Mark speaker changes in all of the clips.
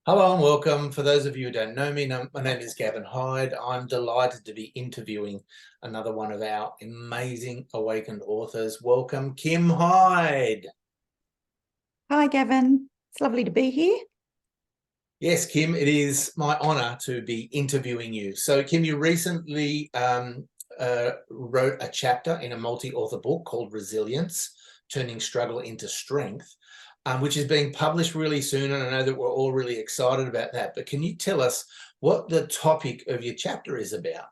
Speaker 1: Hello and welcome. For those of you who don't know me, my name is Kim Hyde. I'm delighted to be interviewing another one of our amazing awakened authors. Welcome, Kim Hyde.
Speaker 2: Hi, Gavin. It's lovely to be here.
Speaker 1: Yes, Kim, it is my honour to be interviewing you. So, Kim, you recently wrote a chapter in a multi-author book called Resilience, Turning Struggle into Strength, which is being published really soon. And I know that we're all really excited about that. But can you tell us what the topic of your chapter is about?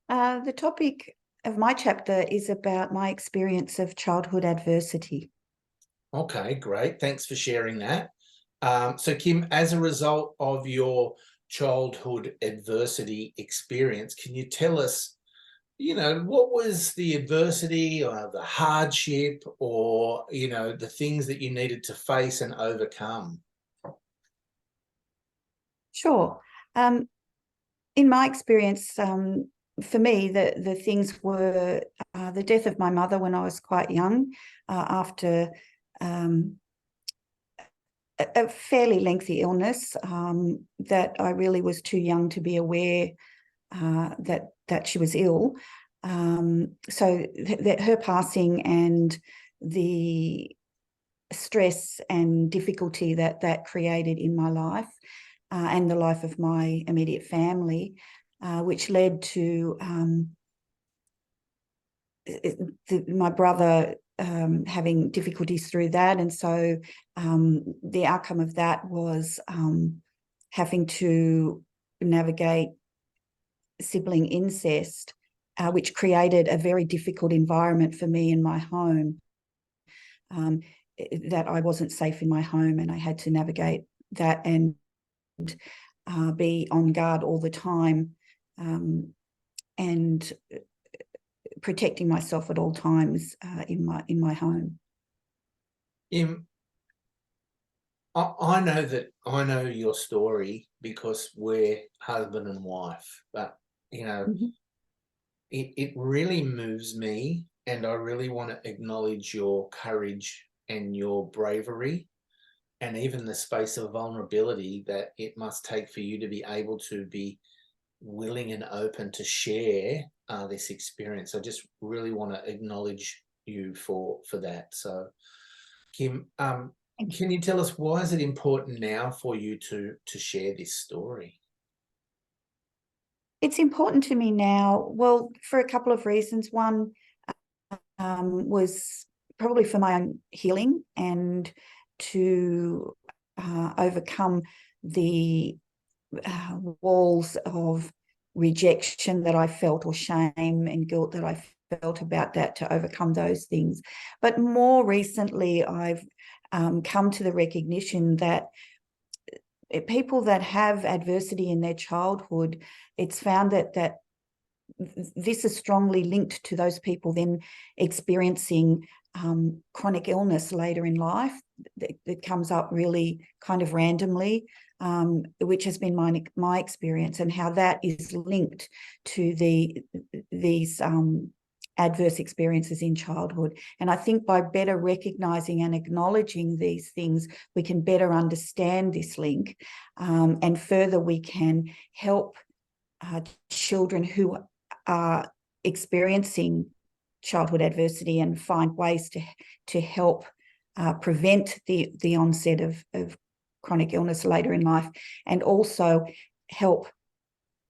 Speaker 2: The topic of my chapter is about my experience of childhood adversity.
Speaker 1: Okay, great. Thanks for sharing that. So, Kim, as a result of your childhood adversity experience, can you tell us, what was the adversity or the hardship or, the things that you needed to face and overcome?
Speaker 2: Sure. In my experience, for me, the things were the death of my mother when I was quite young, after a fairly lengthy illness, that I really was too young to be aware that she was ill. So that her passing and the stress and difficulty that created in my life, and the life of my immediate family, which led to my brother having difficulties through that. And so the outcome of that was having to navigate sibling incest, which created a very difficult environment for me in my home, that I wasn't safe in my home, and I had to navigate that and be on guard all the time, and protecting myself at all times in my home.
Speaker 1: I know your story because we're husband and wife, but
Speaker 2: Mhm.
Speaker 1: it really moves me, and I really want to acknowledge your courage and your bravery and even the space of vulnerability that it must take for you to be able to be willing and open to share this experience. I just really want to acknowledge you for that. So, Kim, can you tell us why is it important now for you to share this story?
Speaker 2: It's important to me now, well, for a couple of reasons. One was probably for my own healing and to overcome the walls of rejection that I felt, or shame and guilt that I felt about that, to overcome those things. But more recently, I've come to the recognition that people that have adversity in their childhood, it's found that this is strongly linked to those people then experiencing chronic illness later in life. It comes up really kind of randomly, which has been my experience, and how that is linked to these adverse experiences in childhood. And I think by better recognizing and acknowledging these things, we can better understand this link, and further we can help children who are experiencing childhood adversity and find ways to help prevent the onset of chronic illness later in life, and also help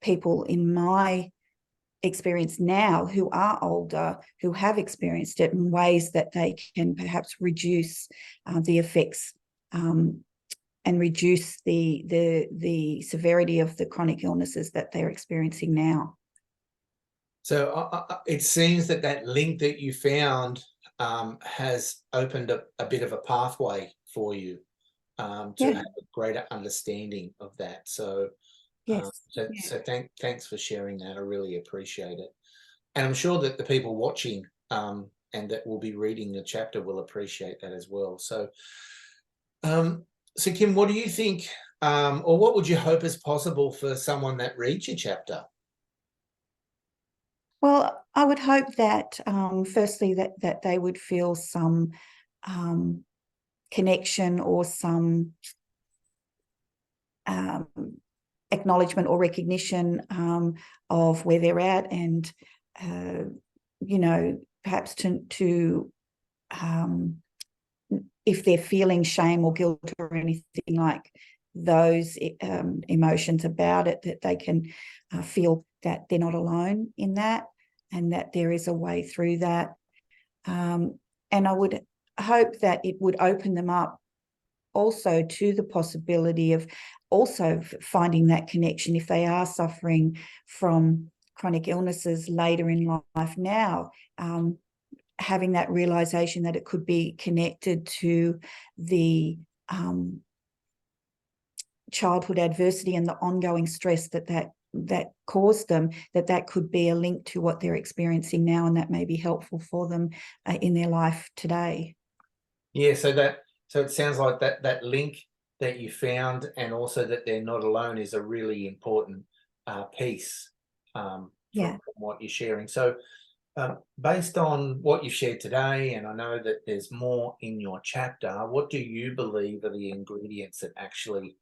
Speaker 2: people in my experience now who are older, who have experienced it, in ways that they can perhaps reduce the effects, and reduce the severity of the chronic illnesses that they're experiencing now.
Speaker 1: So it seems that link that you found has opened up a bit of a pathway for you to
Speaker 2: Yeah.
Speaker 1: have a greater understanding of that. So,
Speaker 2: Yes. Yeah.
Speaker 1: so thanks for sharing that. I really appreciate it, and I'm sure that the people watching and that will be reading the chapter will appreciate that as well. So, um, so Kim, what do you think, or what would you hope is possible for someone that reads your chapter?
Speaker 2: Well, I would hope that, firstly, that they would feel some connection, or some acknowledgement or recognition of where they're at, and perhaps to if they're feeling shame or guilt or anything like those emotions about it, that they can feel that they're not alone in that, and that there is a way through that. And I would hope that it would open them up also to the possibility of also finding that connection if they are suffering from chronic illnesses later in life now, having that realization that it could be connected to the childhood adversity and the ongoing stress that caused them, that could be a link to what they're experiencing now, and that may be helpful for them in their life today.
Speaker 1: Yeah, so it sounds like that link that you found, and also that they're not alone, is a really important piece from what you're sharing. So based on what you've shared today, and I know that there's more in your chapter, what do you believe are the ingredients that actually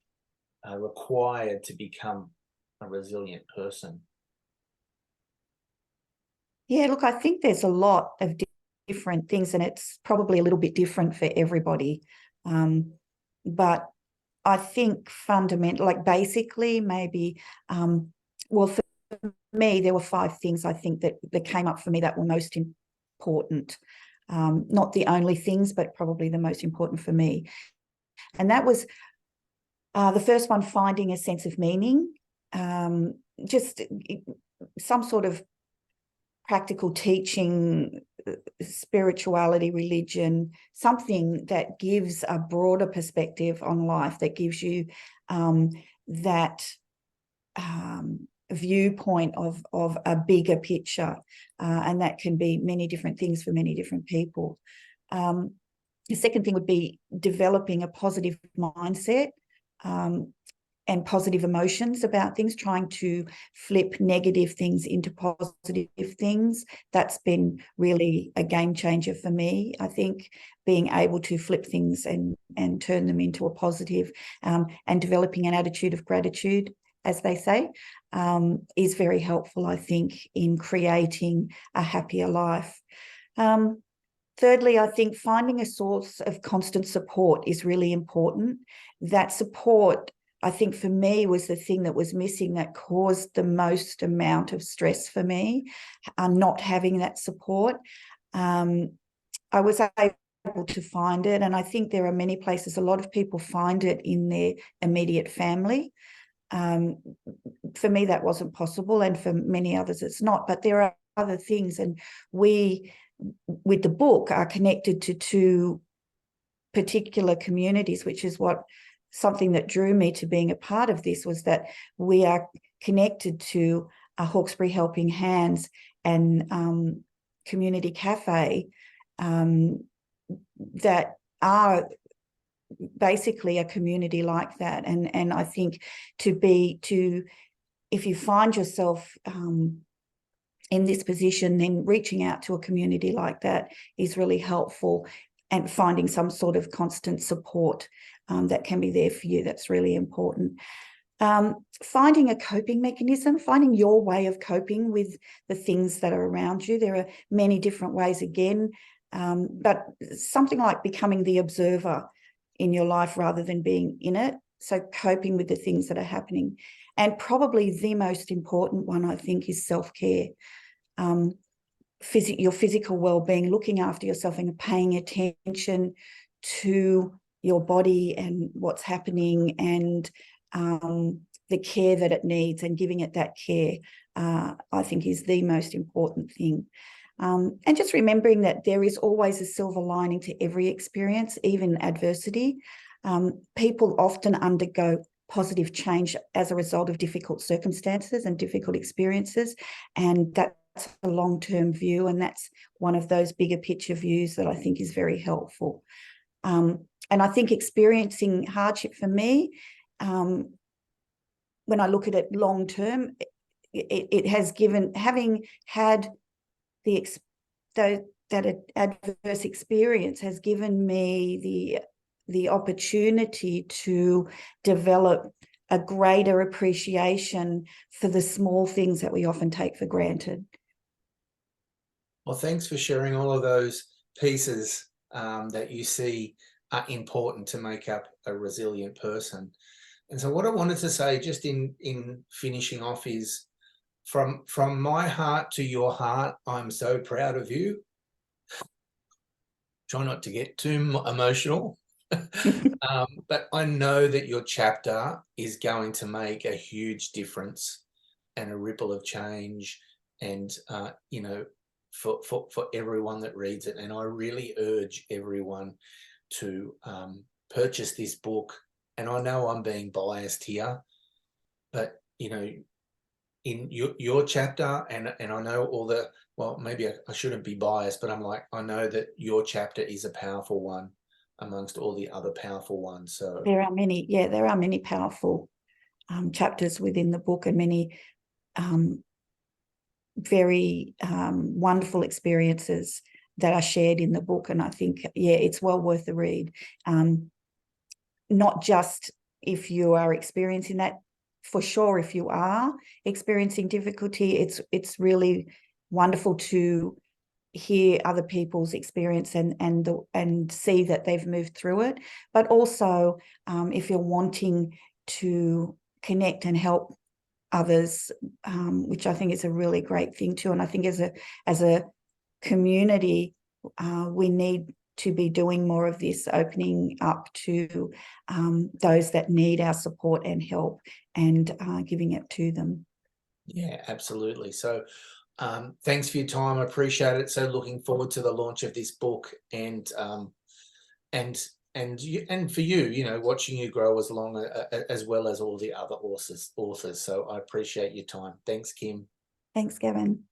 Speaker 1: are required to become a resilient person?
Speaker 2: Yeah, look, I think there's a lot of different things, and it's probably a little bit different for everybody. But I think fundamental, like basically maybe, well, for me, there were 5 things I think that came up for me that were most important. Not the only things, but probably the most important for me. And that was the first one, finding a sense of meaning, just some sort of practical teaching, spirituality, religion, something that gives a broader perspective on life, that gives you that viewpoint of a bigger picture, and that can be many different things for many different people. The second thing would be developing a positive mindset and positive emotions about things, trying to flip negative things into positive things. That's been really a game changer for me. I think being able to flip things and turn them into a positive, and developing an attitude of gratitude, as they say, is very helpful, I think, in creating a happier life. Thirdly, I think finding a source of constant support is really important. That support, I think, for me, was the thing that was missing, that caused the most amount of stress for me, not having that support. I was able to find it, and I think there are many places, a lot of people find it in their immediate family. For me, that wasn't possible, and for many others it's not, but there are other things, and we, with the book, are connected to 2 particular communities, which is something that drew me to being a part of this, was that we are connected to a Hawkesbury Helping Hands and Community Cafe that are basically a community like that. And I think if you find yourself in this position, then reaching out to a community like that is really helpful, and finding some sort of constant support that can be there for you. That's really important. Finding a coping mechanism, finding your way of coping with the things that are around you. There are many different ways again, but something like becoming the observer in your life rather than being in it. So coping with the things that are happening. And probably the most important one, I think, is self-care. Your physical well-being, looking after yourself and paying attention to your body and what's happening, and the care that it needs, and giving it that care, I think, is the most important thing. And just remembering that there is always a silver lining to every experience, even adversity. People often undergo positive change as a result of difficult circumstances and difficult experiences, and that's a long-term view, and that's one of those bigger picture views that I think is very helpful. And I think experiencing hardship for me, when I look at it long-term, it has given, having had that adverse experience has given me the opportunity to develop a greater appreciation for the small things that we often take for granted.
Speaker 1: Well, thanks for sharing all of those pieces that you see are important to make up a resilient person. And so what I wanted to say just in finishing off is, from my heart to your heart, I'm so proud of you. Try not to get too emotional. But I know that your chapter is going to make a huge difference and a ripple of change, and you know, for everyone that reads it. And I really urge everyone to purchase this book. And I know I'm being biased here, but you know, in your chapter, and I know all the, well, maybe I shouldn't be biased, but I'm like, I know that your chapter is a powerful one amongst all the other powerful ones. So
Speaker 2: there are many powerful chapters within the book, and many very wonderful experiences that are shared in the book. And I think, yeah, it's well worth the read. Not just if you are experiencing that, for sure, if you are experiencing difficulty, it's really wonderful to hear other people's experience and see that they've moved through it. But also, if you're wanting to connect and help others, which I think is a really great thing too. And I think as a community, we need to be doing more of this, opening up to those that need our support and help, and giving it to them.
Speaker 1: yeah, absolutely. So thanks for your time. I appreciate it. So looking forward to the launch of this book, and for you, you know, watching you grow as well as all the other authors. So I appreciate your time. Thanks, Kim.
Speaker 2: Thanks, Gavin.